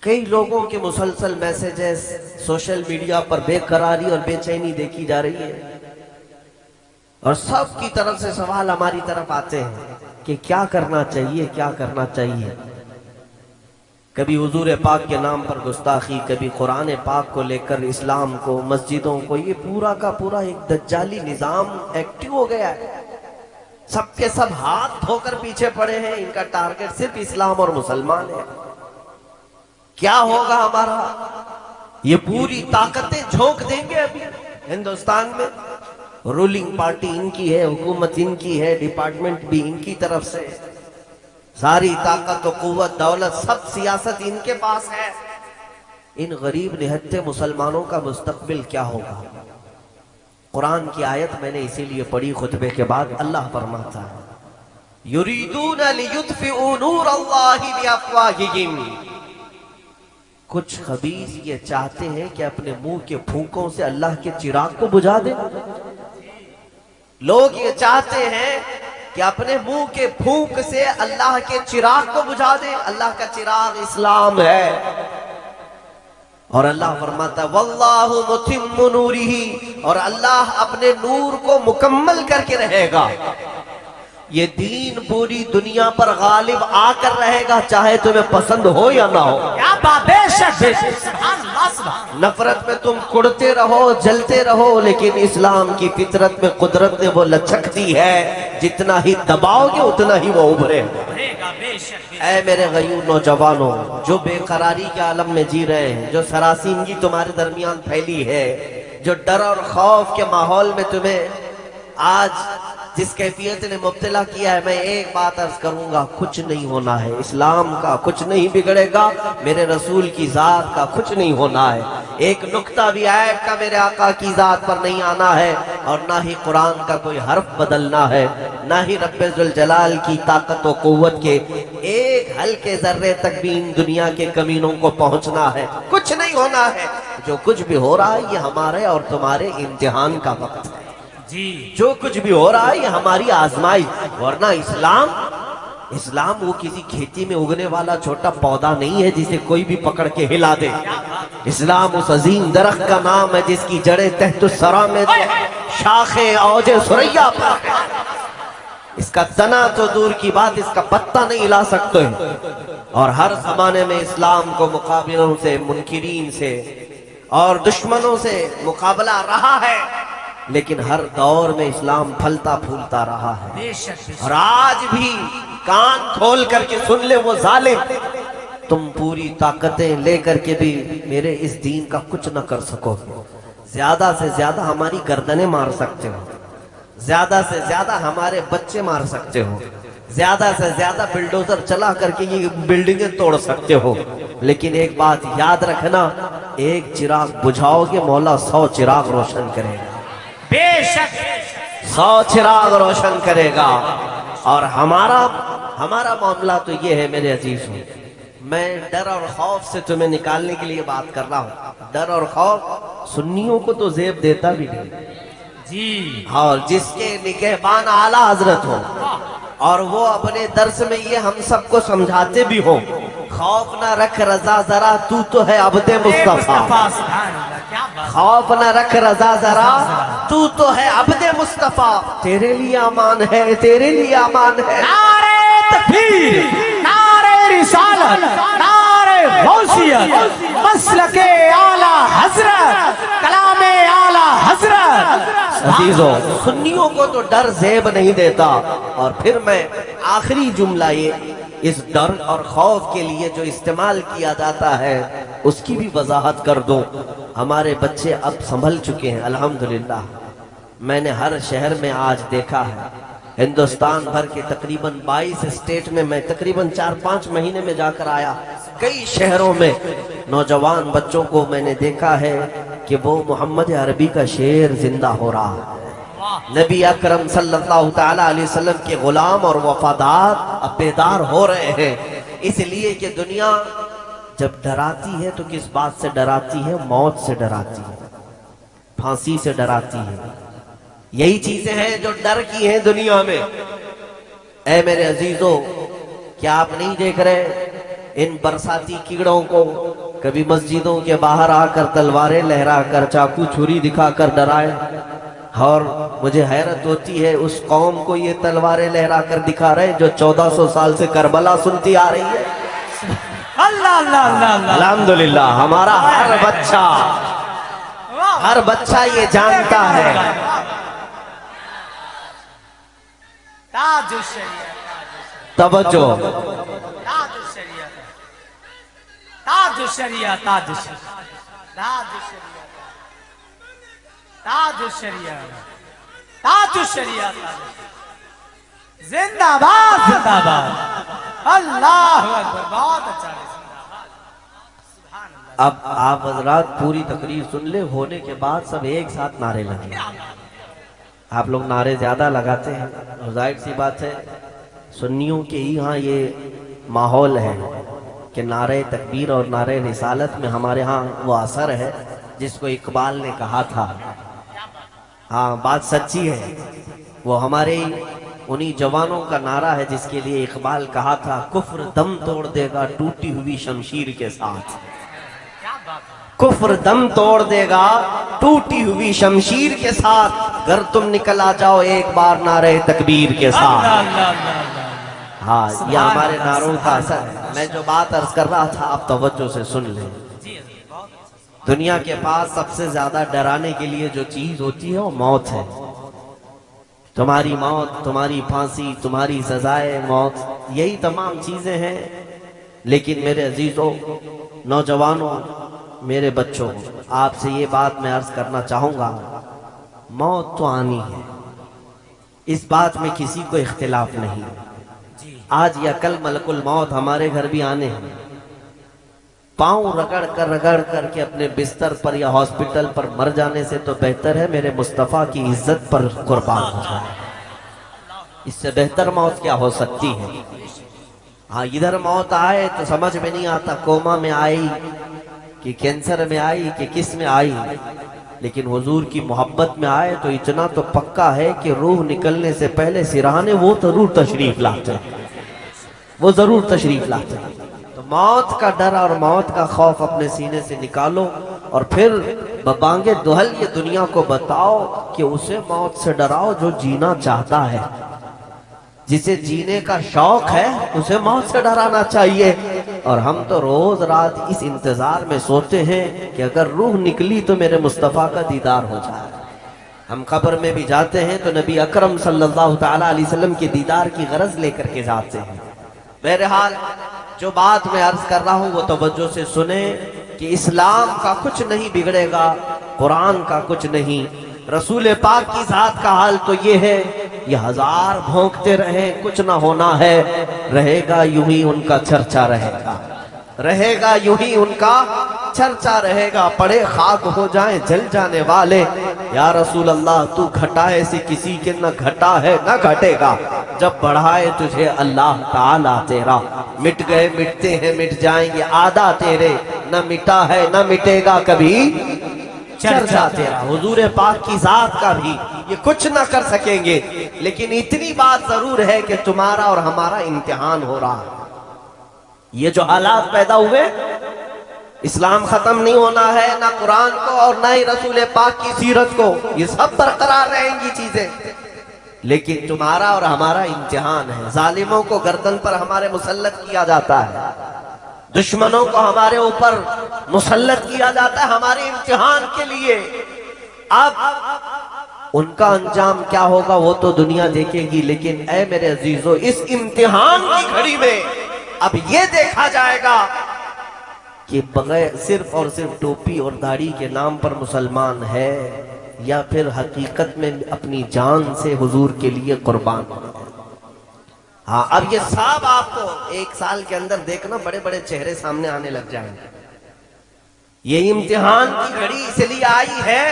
کئی لوگوں کے مسلسل میسیجز سوشل میڈیا پر بے قراری اور بے چینی دیکھی جا رہی ہے، اور سب کی طرف سے سوال ہماری طرف آتے ہیں کہ کیا کرنا چاہیے، کیا کرنا چاہیے۔ کبھی حضور پاک کے نام پر گستاخی، کبھی قرآن پاک کو لے کر اسلام کو، مسجدوں کو، یہ پورا کا پورا ایک دجالی نظام ایکٹیو ہو گیا ہے۔ سب کے سب ہاتھ دھو کر پیچھے پڑے ہیں، ان کا ٹارگٹ صرف اسلام اور مسلمان ہے۔ کیا ہوگا ہمارا؟ یہ پوری طاقتیں جھونک دیں گے ابھی ہندوستان میں۔ رولنگ پارٹی ان کی ہے، حکومت ان کی ہے، ڈپارٹمنٹ بھی ان کی طرف سے، ساری طاقت و قوت، دولت، سب سیاست ان کے پاس ہے۔ ان غریب نہتے مسلمانوں کا مستقبل کیا ہوگا؟ قرآن کی آیت میں نے اسی لیے پڑھی خطبے کے بعد، اللہ فرماتا ہے یریدون لیطفئوا نور اللہ بافواہہم، کچھ خبیث یہ چاہتے ہیں کہ اپنے منہ کے پھونکوں سے اللہ کے چراغ کو بجھا دیں۔ لوگ یہ چاہتے ہیں کہ اپنے منہ کے پھونک سے اللہ کے چراغ کو بجھا دیں۔ اللہ کا چراغ اسلام ہے، اور اللہ فرماتا ہے واللہ متم نورہ، اور اللہ اپنے نور کو مکمل کر کے رہے گا۔ یہ دین پوری دنیا پر غالب آ کر رہے گا، چاہے تمہیں پسند ہو یا نہ ہو۔ کیا بات، بے شک بے شک، سبحان اللہ سبحان۔ نفرت میں تم کڑتے رہو، جلتے رہو، لیکن اسلام کی فطرت میں قدرت نے وہ لچک دی ہے، جتنا ہی دباؤ گے اتنا ہی وہ ابھرے گا۔ اے میرے غیور نوجوانوں، جو بے قراری کے عالم میں جی رہے ہیں، جو سراسیمگی تمہارے درمیان پھیلی ہے، جو ڈر اور خوف کے ماحول میں تمہیں آج جس کیفیت نے مبتلا کیا ہے، میں ایک بات عرض کروں گا، کچھ نہیں ہونا ہے۔ اسلام کا کچھ نہیں بگڑے گا، میرے رسول کی ذات کا کچھ نہیں ہونا ہے۔ ایک نقطہ بھی عیب کا میرے آقا کی ذات پر نہیں آنا ہے، اور نہ ہی قرآن کا کوئی حرف بدلنا ہے، نہ ہی رب ذوالجلال کی طاقت و قوت کے ایک ہلکے ذرے تک بھی ان دنیا کے کمینوں کو پہنچنا ہے۔ کچھ نہیں ہونا ہے۔ جو کچھ بھی ہو رہا ہے یہ ہمارے اور تمہارے امتحان کا وقت ہے۔ جو کچھ بھی ہو رہا ہے یہ ہماری آزمائش، ورنہ اسلام وہ کسی کھیتی میں اگنے والا چھوٹا پودا نہیں ہے جسے کوئی بھی پکڑ کے ہلا دے۔ اسلام اس عظیم درخت کا نام ہے جس کی جڑیں تحت الثری میں شاخیں اوج ثریا پر ہے۔ اس کا تنا تو دور کی بات، اس کا پتا نہیں ہلا سکتے، اور ہر زمانے میں اسلام کو مقابلوں سے، منکرین سے اور دشمنوں سے مقابلہ رہا ہے، لیکن ہر دور میں اسلام پھلتا پھولتا رہا ہے۔ اور آج بھی کان کھول کر کے سن لے وہ ظالم، تم پوری طاقتیں لے کر کے بھی میرے اس دین کا کچھ نہ کر سکو گے۔ زیادہ سے زیادہ ہماری گردنیں مار سکتے ہو، زیادہ سے زیادہ ہمارے بچے مار سکتے ہو، زیادہ سے زیادہ بلڈوزر چلا کر کے یہ بلڈنگیں توڑ سکتے ہو، لیکن ایک بات یاد رکھنا، ایک چراغ بجھاؤ گے مولا 100 چراغ روشن کرے گا، بے شک 100 چراغ روشن کرے گا۔ اور ہمارا معاملہ تو یہ ہے میرے عزیزوں، میں ڈر اور خوف سے تمہیں نکالنے کے لیے بات کر رہا ہوں۔ ڈر اور خوف سنیوں کو تو زیب دیتا بھی نہیں جی، اور جس کے نگہبان اعلیٰ حضرت ہو، اور وہ اپنے درس میں یہ ہم سب کو سمجھاتے بھی ہو، خوف نہ رکھ رضا ذرا تو تو ہے عبد مصطفیٰ، خوف نہ رکھ رضا ذرا تو تو ہے عبد مصطفیٰ، تیرے لیے امان ہے، تیرے لیے امان ہے۔ نعرہ تکبیر، نعرہ رسالت، نعرہ غوثیت، مسلک اعلی حضرت، کلام اعلی حضرت۔ عزیزوں، سنیوں کو تو ڈر زیب نہیں دیتا۔ اور پھر میں آخری جملہ یہ اس ڈر اور خوف کے لیے جو استعمال کیا جاتا ہے اس کی بھی وضاحت کر دوں۔ ہمارے بچے اب سنبھل چکے ہیں الحمدللہ۔ میں نے ہر شہر میں آج دیکھا ہے، ہندوستان بھر کے تقریباً 22 اسٹیٹ میں میں تقریباً 4-5 مہینے میں جا کر آیا، کئی شہروں میں نوجوان بچوں کو میں نے دیکھا ہے کہ وہ محمد عربی کا شعر زندہ ہو رہا ہے۔ نبی اکرم صلی اللہ تعالیٰ علیہ وسلم کے غلام اور وفادار اب بیدار ہو رہے ہیں، اس لیے کہ دنیا جب ڈراتی ہے تو کس بات سے ڈراتی ہے؟ موت سے ڈراتی ہے، پھانسی سے ڈراتی ہے۔ یہی چیزیں ہیں جو ڈر کی ہیں دنیا میں۔ اے میرے عزیزوں، کیا آپ نہیں دیکھ رہے ان برساتی کیڑوں کو کبھی مسجدوں کے باہر آ کر تلواریں لہرا کر چاقو چھری دکھا کر ڈرائے، اور مجھے حیرت ہوتی ہے اس قوم کو یہ تلواریں لہرا کر دکھا رہے جو 1400 سال سے کربلا سنتی آ رہی ہے۔ اللہ اللہ اللہ اللہ، الحمدللہ ہمارا ہر بچہ یہ جانتا ہے۔ تاج الشریعہ، توجہ، تاج الشریعہ، تاج الشریعہ، تاج الشریعہ، تاج الشریعہ، تاج الشریعہ، تاج الشریعہ، زندہ باد، زندہ باد، اللہ اکبر، بہت اچھا ہے۔ اب آپ حضرات پوری تقریر سن لے، ہونے کے بعد سب ایک ساتھ نعرے لگیں۔ آپ لوگ نعرے زیادہ لگاتے ہیں، اور ظاہر سی بات ہے سنیوں کے ہی ہاں یہ ماحول ہے کہ نعرے تکبیر اور نعرے رسالت میں ہمارے ہاں وہ اثر ہے جس کو اقبال نے کہا تھا۔ ہاں بات سچی ہے، وہ ہمارے انہی جوانوں کا نعرہ ہے جس کے لیے اقبال کہا تھا، کفر دم توڑ دے گا ٹوٹی ہوئی شمشیر کے ساتھ، کفر دم توڑ دے گا ٹوٹی ہوئی شمشیر کے ساتھ، گر تم نکل آ جاؤ ایک بار نعرہ تکبیر کے ساتھ۔ ہاں یہ ہمارے نعروں کا اثر ہے۔ میں جو بات عرض کر رہا تھا آپ توجہ سے سن لیں۔ دنیا کے پاس سب سے زیادہ ڈرانے کے لیے جو چیز ہوتی ہے وہ موت ہے۔ تمہاری موت، تمہاری پھانسی، تمہاری سزائے موت، یہی تمام چیزیں ہیں۔ لیکن میرے عزیزوں، نوجوانوں، میرے بچوں، آپ سے یہ بات میں عرض کرنا چاہوں گا، موت تو آنی ہے، اس بات میں کسی کو اختلاف نہیں۔ آج یا کل ملک الموت ہمارے گھر بھی آنے ہیں۔ پاؤں رگڑ کر کے اپنے بستر پر یا ہاسپٹل پر مر جانے سے تو بہتر ہے میرے مصطفیٰ کی عزت پر قربان ہو جائے۔ اس سے بہتر موت کیا ہو سکتی ہے؟ ہاں ادھر موت آئے تو سمجھ میں نہیں آتا کوما میں آئی کہ کینسر میں آئی کہ کس میں آئی، لیکن حضور کی محبت میں آئے تو اتنا تو پکا ہے کہ روح نکلنے سے پہلے سرہانے وہ ضرور تشریف لاتے ہیں، وہ ضرور تشریف لاتے ہیں۔ تو موت کا ڈر اور موت کا خوف اپنے سینے سے نکالو، اور پھر ببانگے دہل یہ دنیا کو بتاؤ کہ اسے موت سے ڈراؤ جو جینا چاہتا ہے، جسے جینے کا شوق ہے اسے موت سے ڈرانا چاہیے۔ اور ہم تو روز رات اس انتظار میں سوتے ہیں کہ اگر روح نکلی تو میرے مصطفیٰ کا دیدار ہو جائے۔ ہم قبر میں بھی جاتے ہیں تو نبی اکرم صلی اللہ تعالیٰ علیہ وسلم کے دیدار کی غرض لے کر کے جاتے ہیں۔ بہرحال جو بات میں عرض کر رہا ہوں وہ توجہ سے سنیں کہ اسلام کا کچھ نہیں بگڑے گا، قرآن کا کچھ نہیں، رسول پاک کی ذات کا حال تو یہ ہے، یہ ہزار بھونکتے رہیں کچھ نہ ہونا ہے، رہے گا یوں ہی ان کا چرچا رہے گا، رہے گا یوں ہی ان کا چرچا رہے گا، پڑے خاک ہو جائیں جل جانے والے، یا رسول اللہ تو گھٹائے سے کسی کے نہ گھٹا ہے نہ گھٹے گا، جب بڑھائے تجھے اللہ تعالیٰ تیرا، مٹ گئے مٹتے ہیں مٹ جائیں گے آدھا تیرے، نہ مٹا ہے نہ مٹے گا کبھی چرچا تیرا۔ حضور پاک کی ذات کا بھی یہ کچھ نہ کر سکیں گے، لیکن اتنی بات ضرور ہے کہ تمہارا اور ہمارا امتحان ہو رہا ہے۔ یہ جو حالات پیدا ہوئے، اسلام ختم نہیں ہونا ہے، نہ قرآن کو اور نہ ہی رسول پاک کی سیرت کو، یہ سب برقرار رہیں گی چیزیں، لیکن تمہارا اور ہمارا امتحان ہے۔ ظالموں کو گردن پر ہمارے مسلط کیا جاتا ہے، دشمنوں کو ہمارے اوپر مسلط کیا جاتا ہے ہمارے امتحان کے لیے۔ اب ان کا انجام کیا ہوگا وہ تو دنیا دیکھے گی، لیکن اے میرے عزیزو اس امتحان کی گھڑی میں اب یہ دیکھا جائے گا کہ بغیر صرف اور صرف ٹوپی اور داڑھی کے نام پر مسلمان ہے یا پھر حقیقت میں اپنی جان سے حضور کے لیے قربان ہے۔ ہاں اب یہ سب آپ کو ایک سال کے اندر دیکھنا بڑے بڑے چہرے سامنے آنے لگ جائیں گے۔ یہ امتحان کی گھڑی اس لیے آئی ہے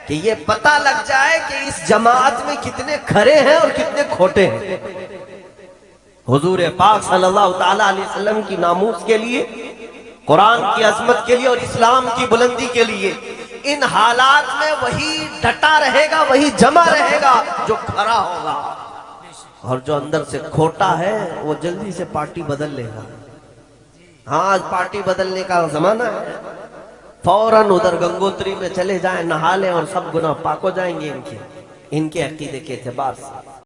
کہ یہ پتہ لگ جائے کہ اس جماعت میں کتنے کھرے ہیں اور کتنے کھوٹے ہیں۔ حضور پاک صلی اللہ تعالیٰ علیہ وسلم کی ناموس کے لیے، قرآن کی عظمت کے لیے اور اسلام کی بلندی کے لیے ان حالات میں وہی ڈٹا رہے گا، وہی جمع رہے گا جو کھرا ہوگا، اور جو اندر سے کھوٹا ہے وہ جلدی سے پارٹی بدل لے گا۔ ہاں آج پارٹی بدلنے کا زمانہ ہے، فوراً ادھر گنگوتری میں چلے جائیں، نہا لیں اور سب گناہ پاک ہو جائیں گے ان کے عقیدے کے اعتبار سے۔